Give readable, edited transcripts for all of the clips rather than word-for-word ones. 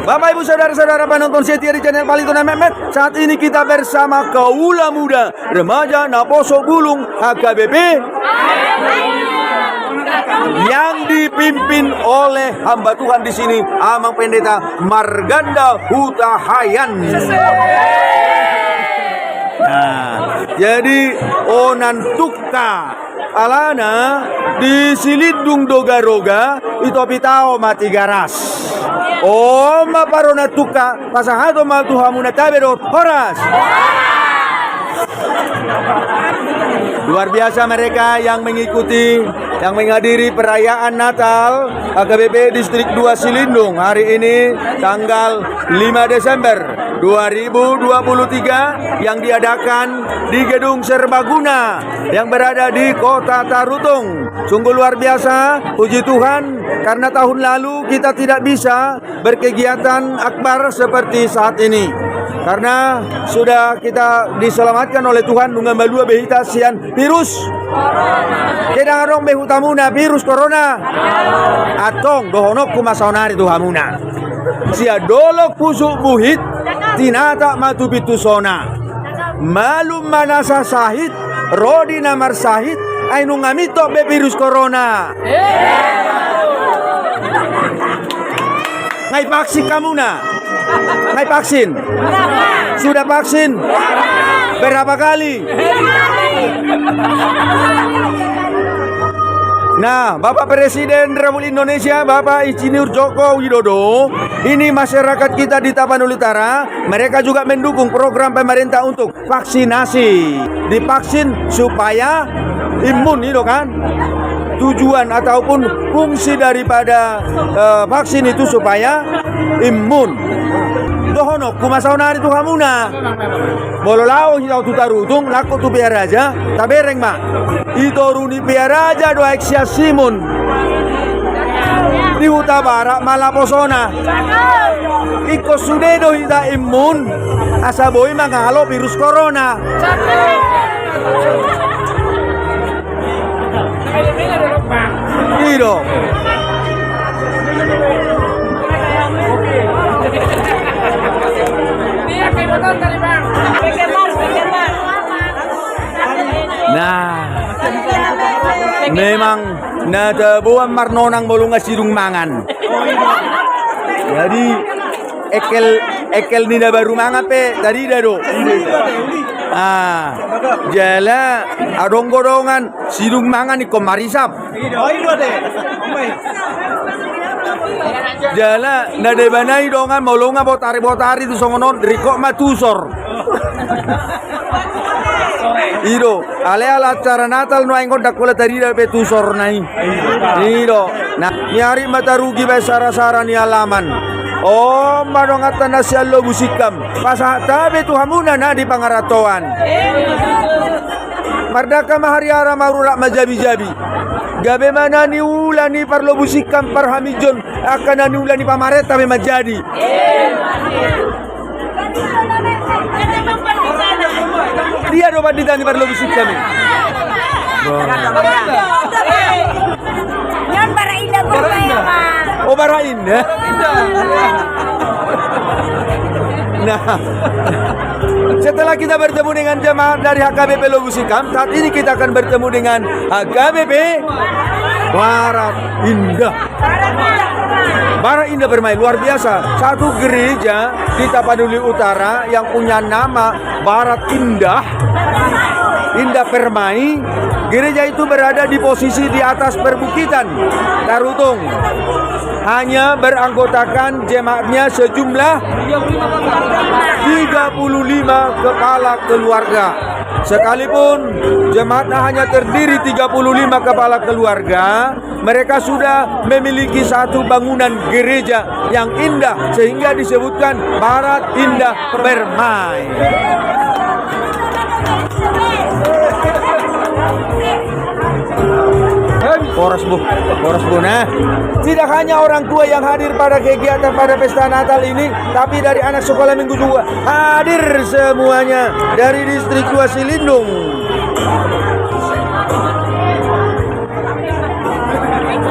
Bapak Ibu Saudara-saudara penonton setia di channel Palintuna Mehmet, saat ini kita bersama kaula muda remaja Naposo Bulung HKBP yang dipimpin oleh hamba Tuhan di sini, Amang Pendeta Marganda Hutahayan. Nah, jadi onan tukka alana di silidung doga-roga itu pitao mati garas. Oma parona tukka pasahato mal tuhamuna tabero horas. Luar biasa mereka yang mengikuti, yang menghadiri perayaan Natal HKBP Distrik 2 Silindung hari ini tanggal 5 Desember 2023 yang diadakan di Gedung Serbaguna yang berada di Kota Tarutung. Sungguh luar biasa, puji Tuhan, karena tahun lalu kita tidak bisa berkegiatan akbar seperti saat ini. Karena sudah kita diselamatkan oleh Tuhan dengan balua behita sian virus Kedang arong behutamuna virus corona atong dohonok kumasaunari tuhamuna sia dolok pusuk buhit tinata matubitusona malum manasa sahid rodi namar sahid ainu ngamito be virus corona ngai vaksin kamuna ngai vaksin sudah vaksin berapa kali? Nah, Bapak Presiden Republik Indonesia, Bapak Insinyur Joko Widodo, ini masyarakat kita di Tapanuli Utara, mereka juga mendukung program pemerintah untuk vaksinasi. Divaksin supaya imun itu kan. Tujuan ataupun fungsi daripada vaksin itu supaya imun. Dohono kumasaunari tu hamuna. Bololao hitau tu tarutung lako tu biar aja tabereng mak. Ito runi biar aja doa eksia simun. Di huta barak malaposona. Iko sudedo hita imun asaboy mangalo virus corona. Iro. Nah, memang nadabuan marnonang bolunga sidung mangan. Jadi ekel nida baru mangan pe tadi dado. Jala adong godongan sidung mangan iko marisap. Jala nade banai dongan molonga botari tu songonon riko matusor. Iro, ale-ala acara Natal no aingkon dakola tadi dapat tusor nai. Iro, nah nyari mata rugi besar-saran ni alaman. Oh, madong atana sialo busikam. Pasah tabe tu hamuna na di pangaratoan. Mardaka mahariara marurak majabi-jabi. Gabe mana ni ula ni parlo busikam parhamijon akan ni ula ni pamareta me majadi. Dia do bandita ni parlo busik kami. Yan para indah gurmaya mah. Oh bara indah. Nah, setelah kita bertemu dengan jemaat dari HKBP Lobusikam, saat ini kita akan bertemu dengan HKBP Barat Indah. Barat Indah bermain luar biasa. Satu gereja di Tapanuli Utara yang punya nama Barat Indah, Indah Permai. Gereja itu berada di posisi di atas perbukitan Tarutung. Hanya beranggotakan jemaatnya sejumlah 35 kepala keluarga. Sekalipun jemaatnya hanya terdiri 35 kepala keluarga, mereka sudah memiliki satu bangunan gereja yang indah sehingga disebutkan Barat Indah Permai. Poros bu, nah. Tidak hanya orang tua yang hadir pada kegiatan pada pesta Natal ini, tapi dari anak sekolah minggu juga hadir semuanya dari distrik 2 Silindung.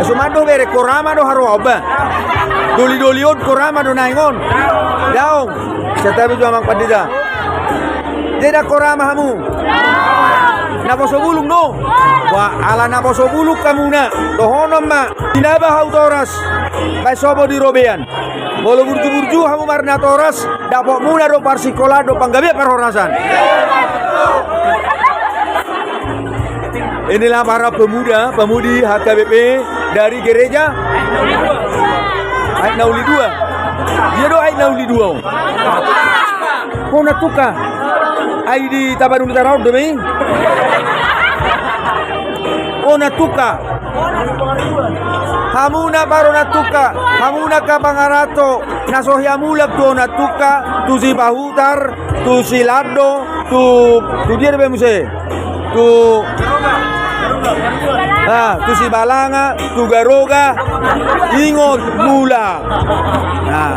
Sumado bere korama do haroba. Doli-dolion korama do naingon. Daong. Setabi jo amang pandita. Tidak korama hamu. Naposo bulung no. Wa ala naposo bulung kamu na. Dohonom ma. Dinaba hautoras. Kay sobo di robean. Bolo burju-burju hamu marna toras. Dapok muna do parsikola do panggabi perhorasan. Inilah para pemudi HKBP dari gereja Ait Nauli 2. Dia do Ait Nauli 2. Kona tuka. Ai di Tabarung Tarau demi. Kona tuka. Hamuna baro natuka. Hamuna ka pangarato. Nasohya mulak do natuka. Tu si bahutar. Tu si lado. Tu dia be muse. Tu tu si balanga, tu garoga, ingot mula. Nah.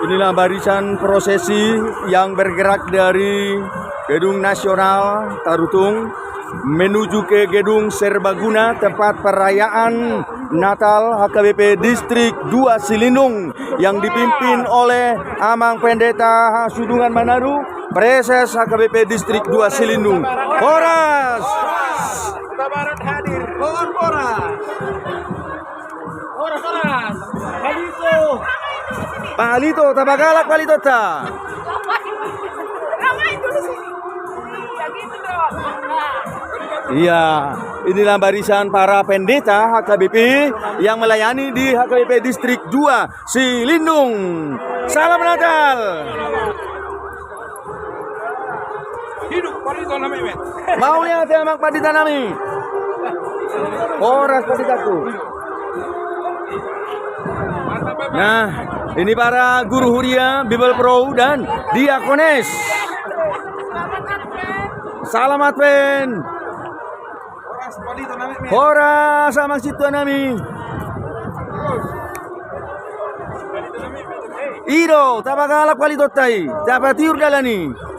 Inilah barisan prosesi yang bergerak dari Gedung Nasional Tarutung menuju ke Gedung Serbaguna, tempat perayaan Natal HKBP Distrik 2 Silindung yang dipimpin oleh Amang Pendeta Sudungan Manado, Preses HKBP Distrik 2 Silindung. Horas! Barat hadir. Horas. Halito. Pak Alito, tabagalak Pak Alito ta. Iya, inilah barisan para pendeta HKBP yang melayani di HKBP Distrik 2 Silindung. Salam Natal. Hidup Palito nami met. Maunya temang pandita nami. Horas panditaku. Nah, ini para guru huria, Bible Pro dan diakones. Salam Advent. Horas Palito nami met. Horas sama situ nami. Iro, tabagalak Palito tai. Dapat tiur dalani.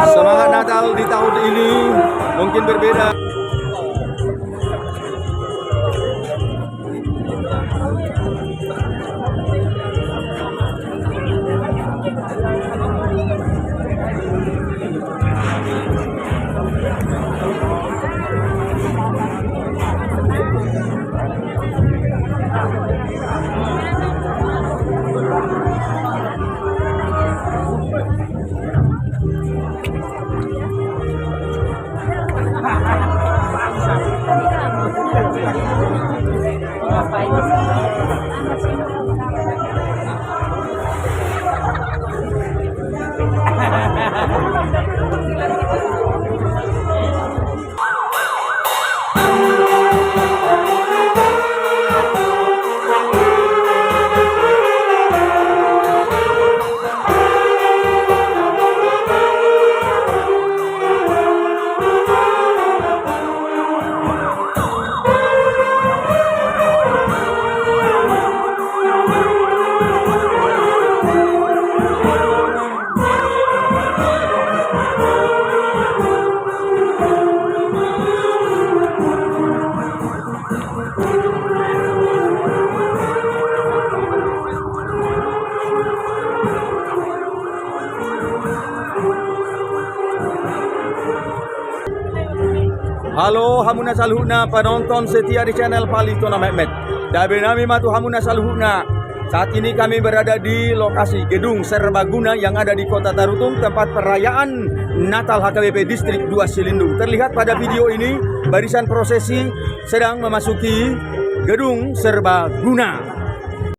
Semangat Natal di tahun ini mungkin berbeda. Halo hamuna salhuna penonton setia di channel Palitona Mehmet. Dabe nami matu hamuna salhuna. Saat ini kami berada di lokasi gedung serbaguna yang ada di Kota Tarutung, tempat perayaan Natal HKBP Distrik 2 Silindung. Terlihat pada video ini barisan prosesi sedang memasuki gedung serbaguna.